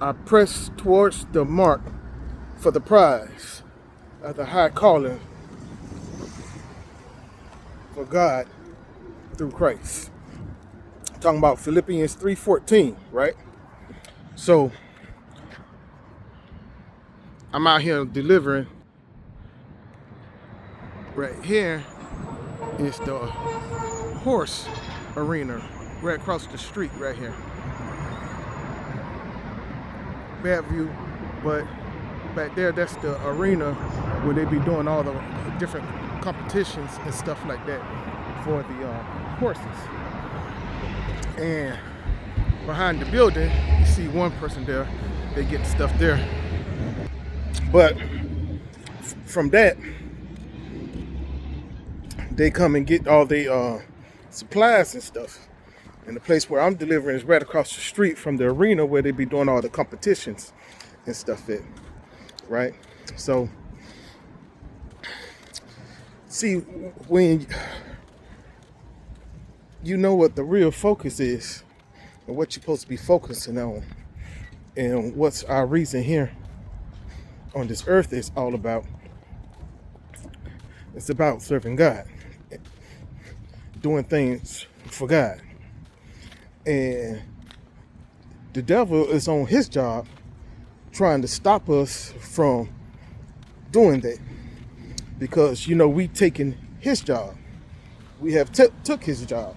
I press towards the mark for the prize of the high calling for God through Christ. I'm talking about Philippians 3:14, right? So I'm out here delivering. Right here is the horse arena right across the street right here. Bad view, but back there, that's the arena where they be doing all the different competitions and stuff like that for the horses. And behind the building, you see one person there. They get the stuff there. But from that, they come and get all the supplies and stuff. And the place where I'm delivering is right across the street from the arena where they be doing all the competitions and stuff at, right? So, see, when you know what the real focus is and what you're supposed to be focusing on and what's our reason here on this earth is all about, it's about serving God, doing things for God. And the devil is on his job trying to stop us from doing that because, you know, we taking his job. We have took his job.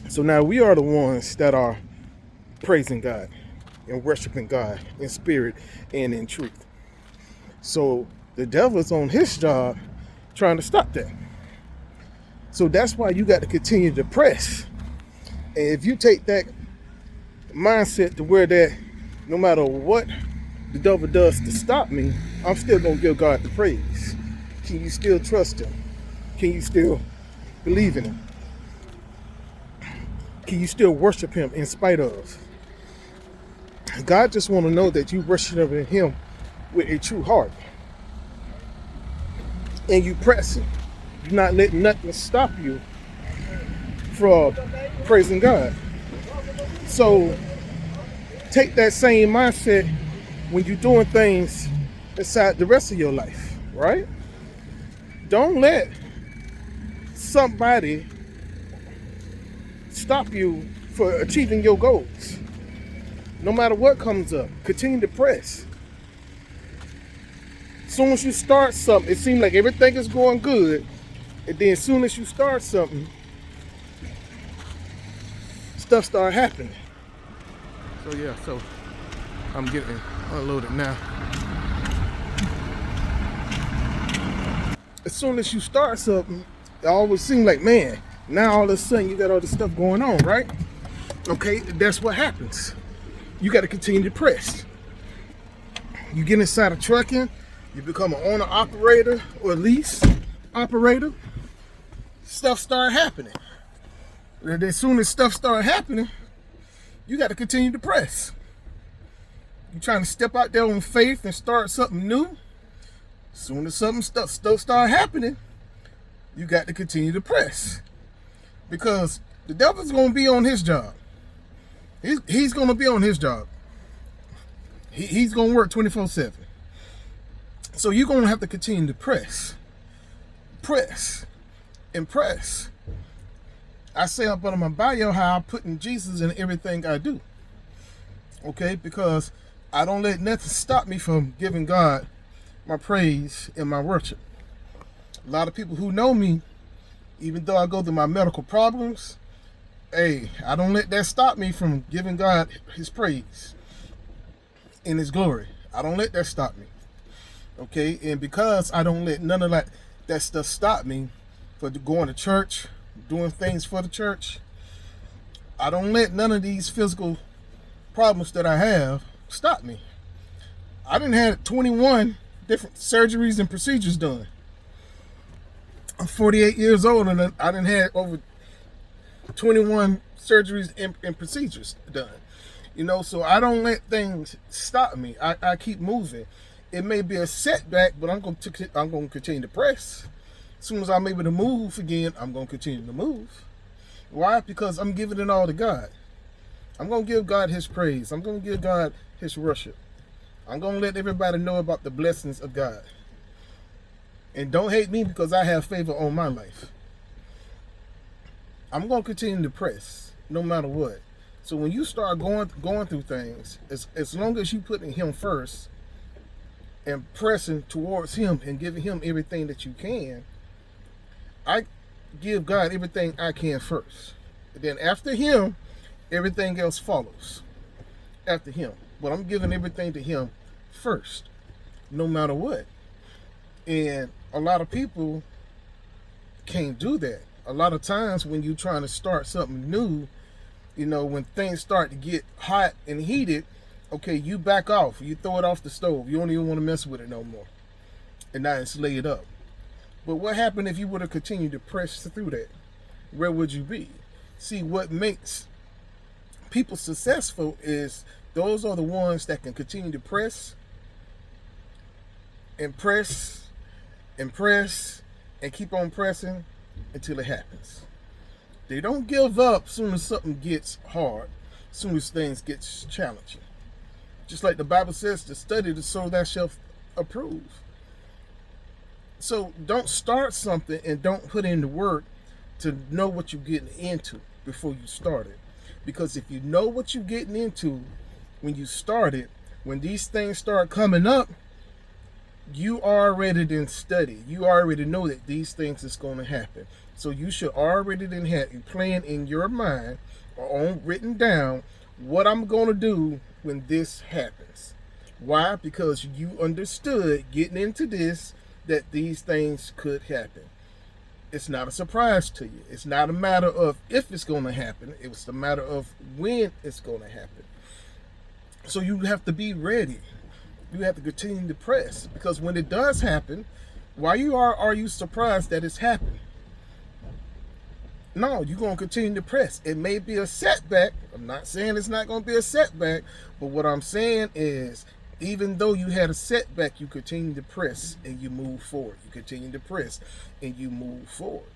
So now we are the ones that are praising God and worshiping God in spirit and in truth. So the devil is on his job trying to stop that. So that's why you got to continue to press. And if you take that mindset to where that no matter what the devil does to stop me, I'm still going to give God the praise. Can you still trust him? Can you still believe in him? Can you still worship him in spite of? God just want to know that you worship him with a true heart. And you press it. You're not letting nothing stop you from praising God. So take that same mindset when you're doing things inside the rest of your life, right? Don't let somebody stop you for achieving your goals. No matter what comes up, continue to press. As soon as you start something, it seems like everything is going good. And then as soon as you start something, stuff start happening. So yeah, so I'm getting unloaded now. As soon as you start something, it always seems like, man, now all of a sudden you got all this stuff going on, right? Okay, that's what happens. You got to continue to press. You get inside of trucking, you become an owner operator or lease operator, stuff start happening. And as soon as stuff start happening, you got to continue to press. You're trying to step out there on faith and start something new. As soon as stuff start happening, you got to continue to press. Because the devil's going to be on his job. He's going to be on his job. He's going to work 24/7. So you're going to have to continue to press. Press. And press. I say up on my bio how I'm putting Jesus in everything I do. Okay? Because I don't let nothing stop me from giving God my praise and my worship. A lot of people who know me, even though I go through my medical problems, hey, I don't let that stop me from giving God his praise and his glory. I don't let that stop me. Okay? And because I don't let none of that stuff stop me for going to church, doing things for the church, I don't let none of these physical problems that I have stop me. I done had 21 different surgeries and procedures done. I'm 48 years old and I done had over 21 surgeries and procedures done. You know, so I don't let things stop me. I keep moving. It may be a setback, but I'm going to continue to press. As soon as I'm able to move again, I'm going to continue to move. Why? Because I'm giving it all to God. I'm going to give God his praise. I'm going to give God his worship. I'm going to let everybody know about the blessings of God. And don't hate me because I have favor on my life. I'm going to continue to press no matter what. So when you start going through things, as long as you putting him first and pressing towards him and giving him everything that you can, I give God everything I can first. And then after him, everything else follows after him. But I'm giving everything to him first, no matter what. And a lot of people can't do that. A lot of times when you're trying to start something new, you know, when things start to get hot and heated, okay, you back off. You throw it off the stove. You don't even want to mess with it no more. And now it's laid up. But what happened if you would have continued to press through that? Where would you be? See, what makes people successful is those are the ones that can continue to press and press and press and keep on pressing until it happens. They don't give up as soon as something gets hard, as soon as things get challenging. Just like the Bible says, to study to show thou shalt approve. So don't start something and don't put in the work to know what you're getting into before you start it. Because if you know what you're getting into when you start it, when these things start coming up, you already didn't study. You already know that these things is going to happen. So you should already then have a plan in your mind or on written down what I'm going to do when this happens. Why? Because you understood getting into this that these things could happen. It's not a surprise to you. It's not a matter of if it's going to happen. It was a matter of when it's going to happen. So you have to be ready. You have to continue to press, because when it does happen, why are you surprised that it's happened? No, you're going to continue to press. It may be a setback. I'm not saying it's not going to be a setback, but what I'm saying is, even though you had a setback, you continue to press and you move forward. You continue to press and you move forward.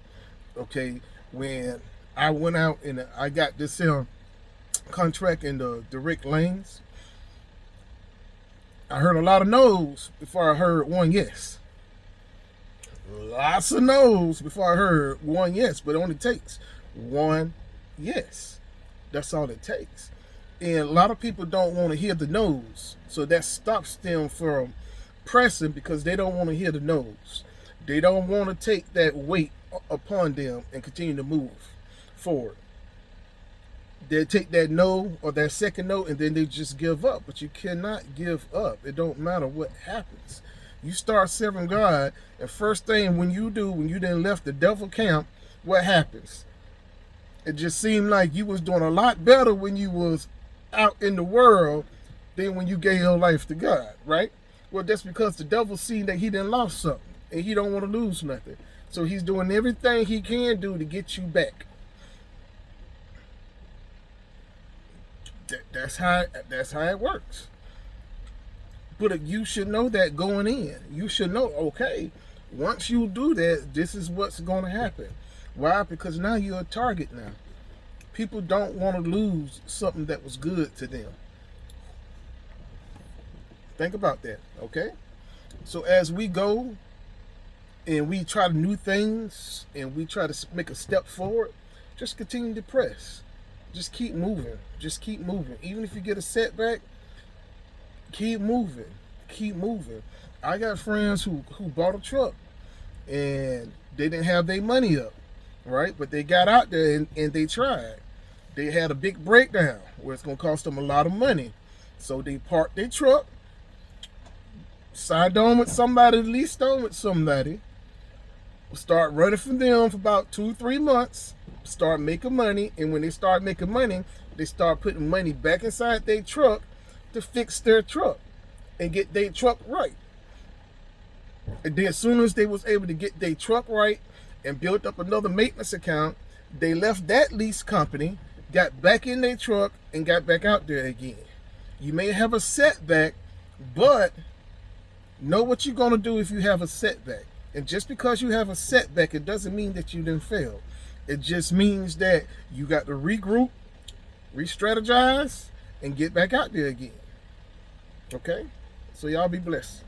Okay, when I went out and I got this contract in the direct lanes, I heard a lot of no's before I heard one yes. Lots of no's before I heard one yes, but it only takes one yes. That's all it takes. And a lot of people don't want to hear the no's, so that stops them from pressing because they don't want to hear the no's. They don't want to take that weight upon them and continue to move forward. They take that no or that second no and then they just give up. But you cannot give up. It don't matter what happens. You start serving God, and first thing when you then left the devil camp, what happens? It just seemed like you was doing a lot better when you was out in the world than when you gave your life to God, right? Well, that's because the devil seen that he done lost something, and he don't want to lose nothing. So he's doing everything he can do to get you back. That's how it works. But you should know that going in. You should know, okay, once you do that, this is what's going to happen. Why? Because now you're a target now. People don't want to lose something that was good to them. Think about that, okay? So as we go and we try new things and we try to make a step forward, just continue to press. Just keep moving. Just keep moving. Even if you get a setback, keep moving. Keep moving. I got friends who bought a truck and they didn't have their money up, right? But they got out there and they tried. They had a big breakdown where it's going to cost them a lot of money. So they parked their truck, signed on with somebody, leased on with somebody, start running for them for about 2-3 months, start making money, and when they start making money, they start putting money back inside their truck to fix their truck and get their truck right. And then as soon as they was able to get their truck right and built up another maintenance account, they left that lease company, got back in their truck, and got back out there again. You may have a setback, but know what you're going to do if you have a setback. And just because you have a setback, it doesn't mean that you didn't fail. It just means that you got to regroup, re-strategize, and get back out there again. Okay? So y'all be blessed.